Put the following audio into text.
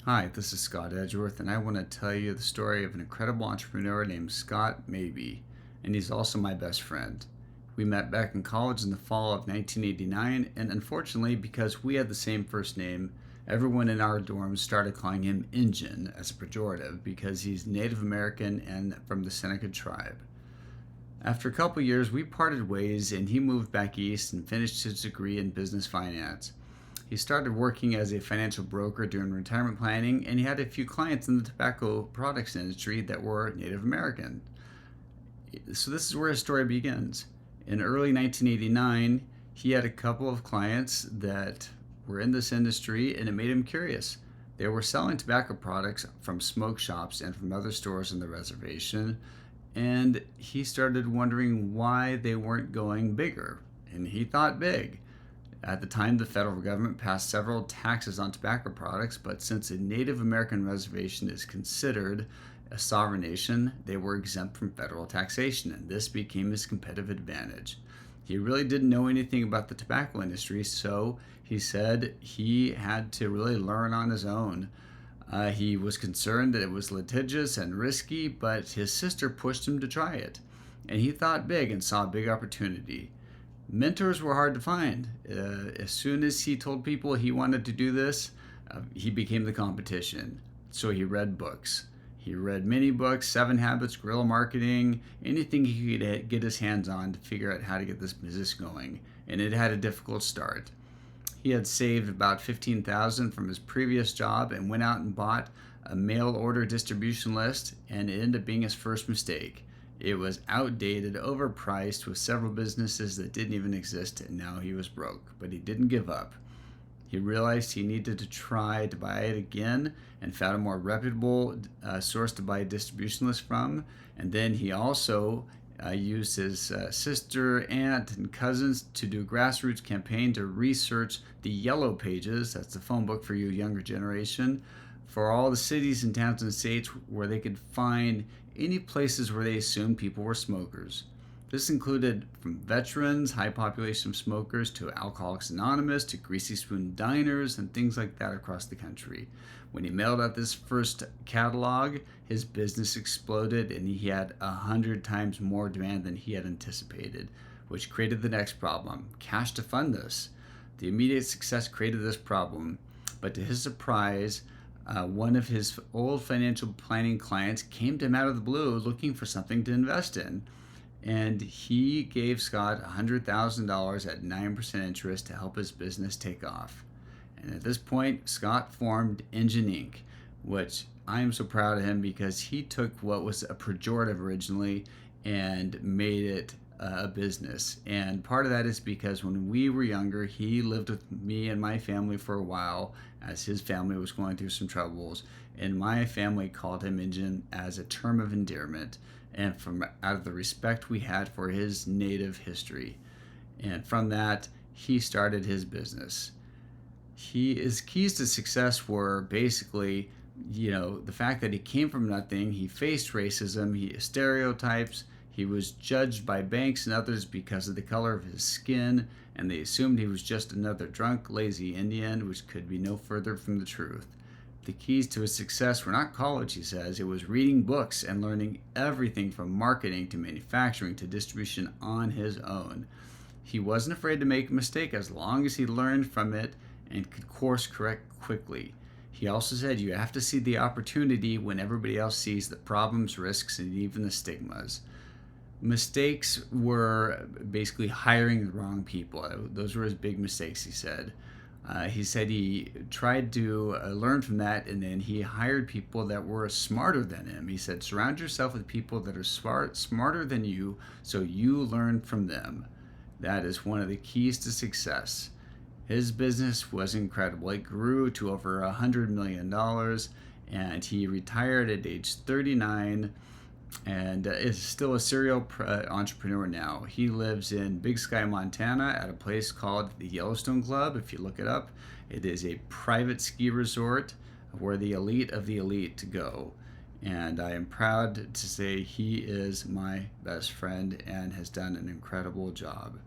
Hi, this is Scott Edgeworth, and I want to tell you the story of an incredible entrepreneur named Scott Maybe, and he's also my best friend. We met back in college in the fall of 1989, and unfortunately, because we had the same first name, everyone in our dorms started calling him Injun as a pejorative because he's Native American and from the Seneca tribe. After a couple years, we parted ways, and he moved back east and finished his degree in business finance. He started working as a financial broker during retirement planning, and he had a few clients in the tobacco products industry that were Native American. So, this is where his story begins. In early 1989, he had a couple of clients that were in this industry, and it made him curious. They were selling tobacco products from smoke shops and from other stores on the reservation, and he started wondering why they weren't going bigger. And he thought big. At the time, the federal government passed several taxes on tobacco products, but since a Native American reservation is considered a sovereign nation, they were exempt from federal taxation, and this became his competitive advantage. He really didn't know anything about the tobacco industry, so he said he had to really learn on his own. He was concerned that it was litigious and risky, but his sister pushed him to try it, and he thought big and saw a big opportunity. Mentors were hard to find. As soon as he told people he wanted to do this, he became the competition. So he read books. He read many books, Seven Habits, Guerrilla Marketing, anything he could get his hands on to figure out how to get this business going. And it had a difficult start. He had saved about $15,000 from his previous job and went out and bought a mail order distribution list, and it ended up being his first mistake. It was outdated, overpriced, with several businesses that didn't even exist, and now he was broke. But he didn't give up. He realized he needed to try to buy it again and found a more reputable source to buy a distribution list from. And then he also used his sister, aunt, and cousins to do a grassroots campaign to research the yellow pages, that's the phone book for you younger generation, for all the cities and towns and states where they could find any places where they assumed people were smokers. This included from veterans, high population of smokers, to Alcoholics Anonymous, to Greasy Spoon diners, and things like that across the country. When he mailed out this first catalog, his business exploded, and he had 100 times more demand than he had anticipated, which created the next problem: cash to fund this. The immediate success created this problem, but to his surprise, one of his old financial planning clients came to him out of the blue looking for something to invest in. And he gave Scott $100,000 at 9% interest to help his business take off. And at this point, Scott formed Engine Inc., which I am so proud of him because he took what was a pejorative originally and made it a business. And part of that is because when we were younger, he lived with me and my family for a while as his family was going through some troubles. And my family called him Engine as a term of endearment and from out of the respect we had for his native history. And from that, he started his business. His keys to success were basically, the fact that he came from nothing, he faced racism, he stereotypes, he was judged by banks and others because of the color of his skin, and they assumed he was just another drunk, lazy Indian, which could be no further from the truth. The keys to his success were not college, he says. It was reading books and learning everything from marketing to manufacturing to distribution on his own. He wasn't afraid to make a mistake as long as he learned from it and could course correct quickly. He also said you have to see the opportunity when everybody else sees the problems, risks, and even the stigmas. Mistakes were basically hiring the wrong people. Those were his big mistakes, he said. He said he tried to learn from that, and then he hired people that were smarter than him. He said, surround yourself with people that are smarter than you, so you learn from them. That is one of the keys to success. His business was incredible. It grew to over $100 million, and he retired at age 39 and is still a serial entrepreneur now. He lives in Big Sky, Montana at a place called the Yellowstone Club. If you look it up, it is a private ski resort where the elite of the elite go. And I am proud to say he is my best friend and has done an incredible job.